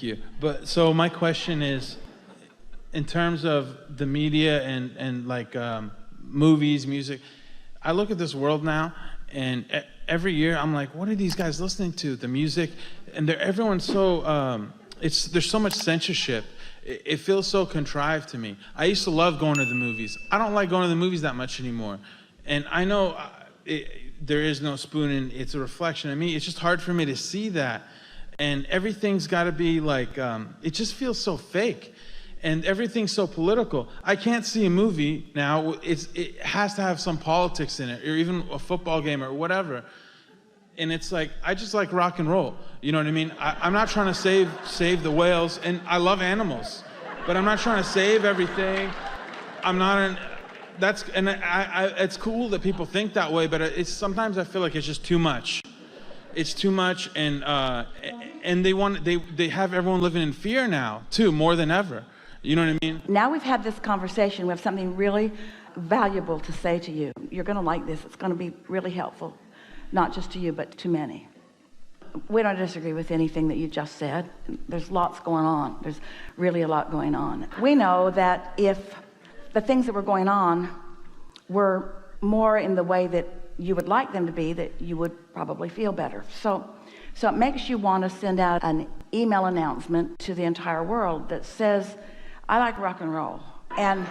Thank you. But so my question is, in terms of the media and like movies, music, I look at this world now, and every year I'm like, what are these guys listening to? The music, and everyone's so there's so much censorship. It feels so contrived to me. I used to love going to the movies. I don't like going to the movies that much anymore, and I know there is no spoon, and it's a reflection of me. It's just hard for me to see that, and everything's got to be like it just feels so fake. And everything's so political. I can't see a movie now. It has to have some politics in it, or even a football game or whatever. And it's like, I just like rock and roll. You know what I mean? I'm not trying to save the whales, and I love animals, but I'm not trying to save everything. I'm not it's cool that people think that way, but sometimes I feel like it's just too much. It's too much, and they have everyone living in fear now too, more than ever. You know what I mean? Now we've had this conversation, we have something really valuable to say to you. You're going to like this. It's going to be really helpful, not just to you, but to many. We don't disagree with anything that you just said. There's lots going on. There's really a lot going on. We know that if the things that were going on were more in the way that you would like them to be, that you would probably feel better. So it makes you want to send out an email announcement to the entire world that says, I like rock and roll, and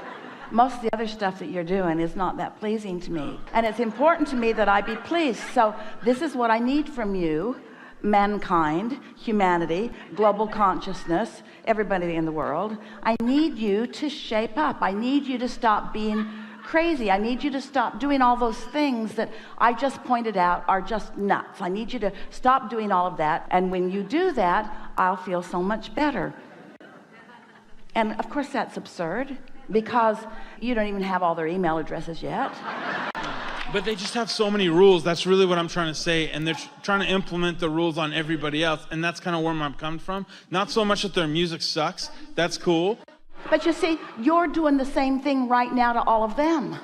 most of the other stuff that you're doing is not that pleasing to me, and it's important to me that I be pleased. So this is what I need from you, mankind, humanity, global consciousness, everybody in the world. I need you to shape up. I need you to stop being crazy. I need you to stop doing all those things that I just pointed out are just nuts. I need you to stop doing all of that, and when you do that, I'll feel so much better. And of course that's absurd, because you don't even have all their email addresses yet. But they just have so many rules. That's really what I'm trying to say. And they're trying to implement the rules on everybody else. And that's kind of where I'm coming from. Not so much that their music sucks. That's cool. But you see, you're doing the same thing right now to all of them.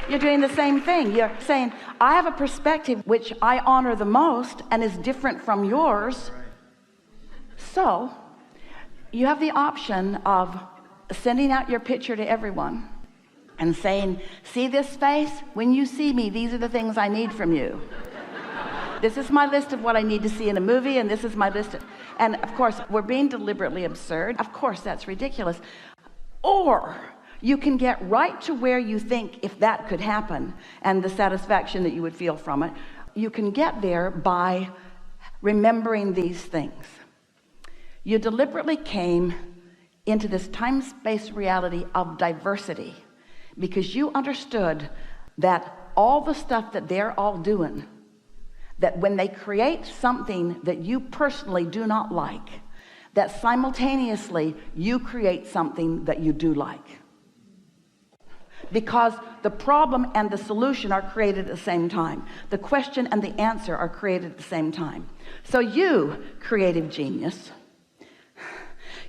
You're doing the same thing. You're saying, I have a perspective which I honor the most and is different from yours. So you have the option of sending out your picture to everyone and saying, see this face? When you see me, these are the things I need from you. This is my list of what I need to see in a movie, and this is my list. And of course, we're being deliberately absurd. Of course, that's ridiculous. Or you can get right to where you think, if that could happen, and the satisfaction that you would feel from it, you can get there by remembering these things. You deliberately came into this time-space reality of diversity because you understood that all the stuff that they're all doing, that when they create something that you personally do not like, that simultaneously you create something that you do like. Because the problem and the solution are created at the same time. The question and the answer are created at the same time. So you, creative genius,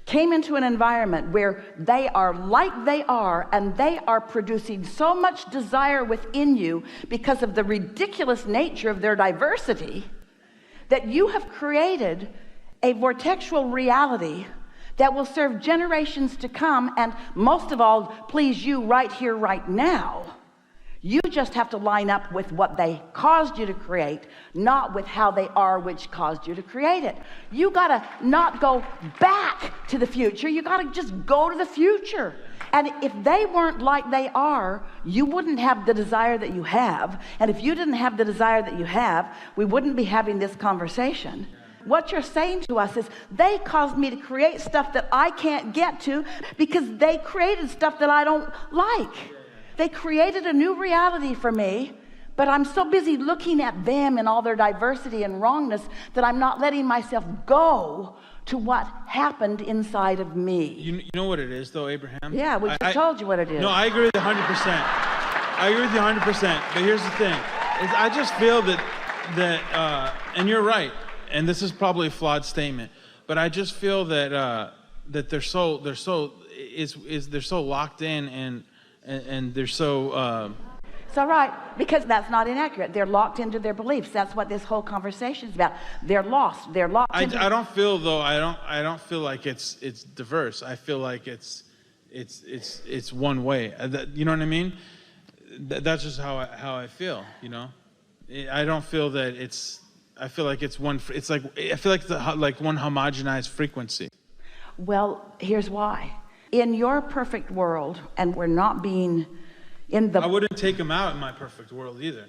came into an environment where they are like they are, and they are producing so much desire within you because of the ridiculous nature of their diversity, that you have created a vortexual reality that will serve generations to come, and most of all, please you right here, right now. You just have to line up with what they caused you to create, not with how they are, which caused you to create it. You gotta not go back to the future. You gotta just go to the future. And if they weren't like they are, you wouldn't have the desire that you have. And if you didn't have the desire that you have, we wouldn't be having this conversation. What you're saying to us is, they caused me to create stuff that I can't get to because they created stuff that I don't like. They created a new reality for me, but I'm so busy looking at them and all their diversity and wrongness that I'm not letting myself go to what happened inside of me. You know what it is, though, Abraham? Yeah, we just told you what it is. No, I agree with you 100%. I agree with you 100%. But here's the thing: I just feel that, and you're right, and this is probably a flawed statement, but I just feel that that they're so locked in and they're so It's all right, because that's not inaccurate. They're locked into their beliefs. That's what this whole conversation is about. They're lost. They're locked into. I don't feel though. I don't feel like it's diverse. I feel like it's one way. You know what I mean? That's just how I feel. You know, I don't feel that it's. I feel like it's one. It's like I feel like it's like one homogenized frequency. Well, here's why. In your perfect world, and we're not being in the. I wouldn't take them out in my perfect world either.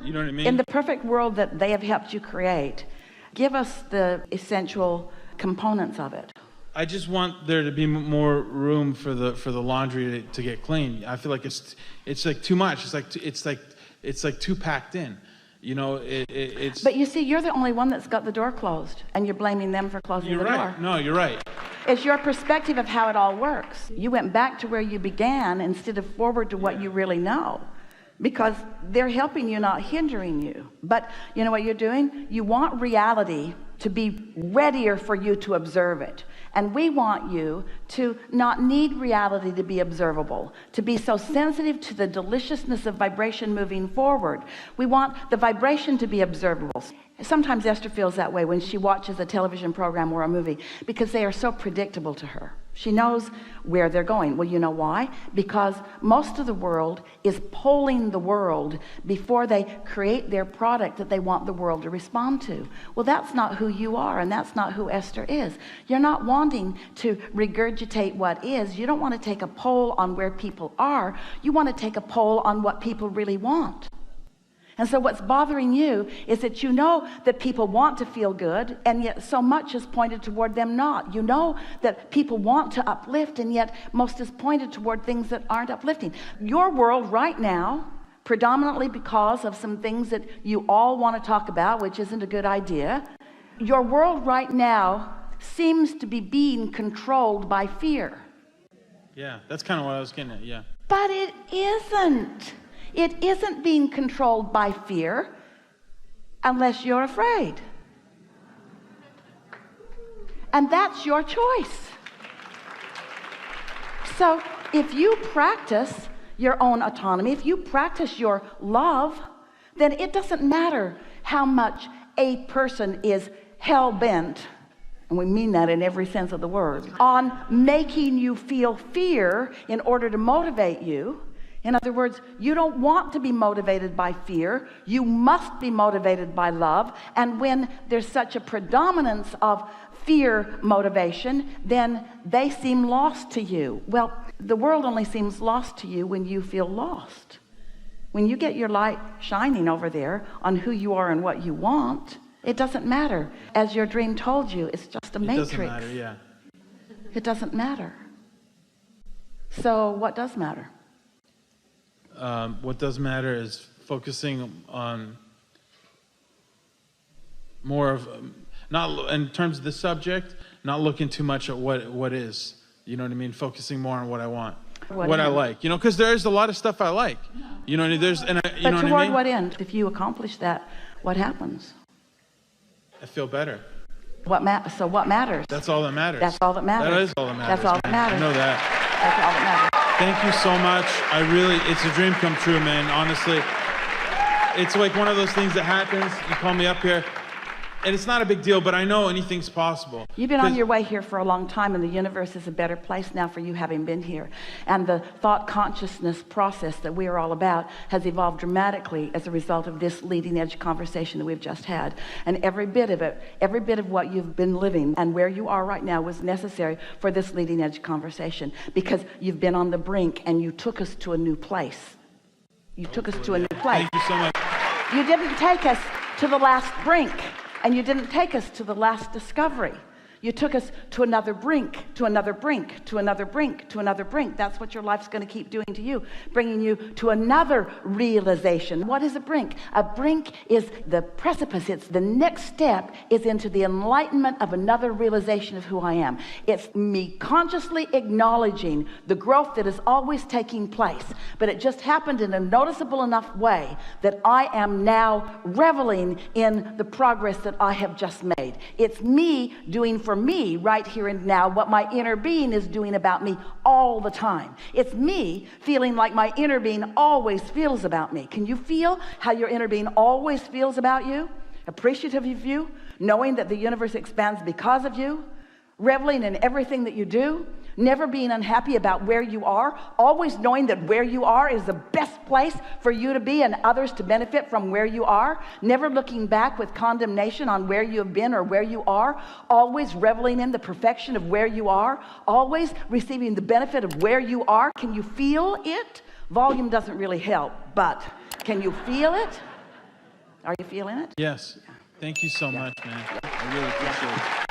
You know what I mean? In the perfect world that they have helped you create, give us the essential components of it. I just want there to be more room for the laundry to get clean. I feel like it's like too much. It's like too packed in. You know, it's. But you see, you're the only one that's got the door closed, and you're blaming them for closing the door. You're right. No, you're right. It's your perspective of how it all works. You went back to where you began instead of forward to what you really know, because they're helping you, not hindering you. But you know what you're doing? You want reality to be readier for you to observe it. And we want you to not need reality to be observable, to be so sensitive to the deliciousness of vibration moving forward. We want the vibration to be observable. Sometimes Esther feels that way when she watches a television program or a movie, because they are so predictable to her. She knows where they're going. Well, you know why? Because most of the world is polling the world before they create their product that they want the world to respond to. Well, that's not who you are, and that's not who Esther is. You're not wanting to regurgitate what is. You don't want to take a poll on where people are. You want to take a poll on what people really want. And so what's bothering you is that you know that people want to feel good, and yet so much is pointed toward them not. You know that people want to uplift, and yet most is pointed toward things that aren't uplifting. Your world right now, predominantly because of some things that you all want to talk about, which isn't a good idea, your world right now seems to be being controlled by fear. Yeah, that's kind of what I was getting at, yeah. But it isn't. It isn't being controlled by fear unless you're afraid. And that's your choice. So if you practice your own autonomy, if you practice your love, then it doesn't matter how much a person is hell-bent, and we mean that in every sense of the word, on making you feel fear in order to motivate you. In other words, you don't want to be motivated by fear. You must be motivated by love. And when there's such a predominance of fear motivation, then they seem lost to you. Well, the world only seems lost to you when you feel lost. When you get your light shining over there on who you are and what you want, it doesn't matter. As your dream told you, it's just a matrix. It doesn't matter, yeah. It doesn't matter. So what does matter? What does matter is focusing on more of, not in terms of the subject, not looking too much at what is, you know what I mean? Focusing more on what I want, what I like, you know, because there's a lot of stuff I like, you know, there's, and I, you know what I mean? But toward what end? If you accomplish that, what happens? I feel better. So what matters? That's all that matters. That's all that matters. That is all that matters. That's all that matters. I know that. That's all that matters. Thank you so much. It's a dream come true, man. Honestly, it's like one of those things that happens. You call me up here, and it's not a big deal, but I know anything's possible. You've been on your way here for a long time, and the universe is a better place now for you having been here. And the thought consciousness process that we are all about has evolved dramatically as a result of this leading edge conversation that we've just had. And every bit of it, every bit of what you've been living and where you are right now was necessary for this leading edge conversation, because you've been on the brink and you took us to a new place. You took us to a new place. Thank you so much. You didn't take us to the last brink. And you didn't take us to the last discovery. You took us to another brink, to another brink, to another brink, to another brink. That's what your life's going to keep doing to you, bringing you to another realization. What is a brink? A brink is the precipice. It's the next step is into the enlightenment of another realization of who I am. It's me consciously acknowledging the growth that is always taking place, but it just happened in a noticeable enough way that I am now reveling in the progress that I have just made. It's me doing for for me right here and now what my inner being is doing about me all the time. It's me feeling like my inner being always feels about me. Can you feel how your inner being always feels about you? Appreciative of you, knowing that the universe expands because of you, reveling in everything that you do, never being unhappy about where you are, always knowing that where you are is the best place for you to be and others to benefit from where you are, never looking back with condemnation on where you have been or where you are, always reveling in the perfection of where you are, always receiving the benefit of where you are. Can you feel it? Volume doesn't really help, but can you feel it? Are you feeling it? Yes. Thank you so much, man. I really appreciate it.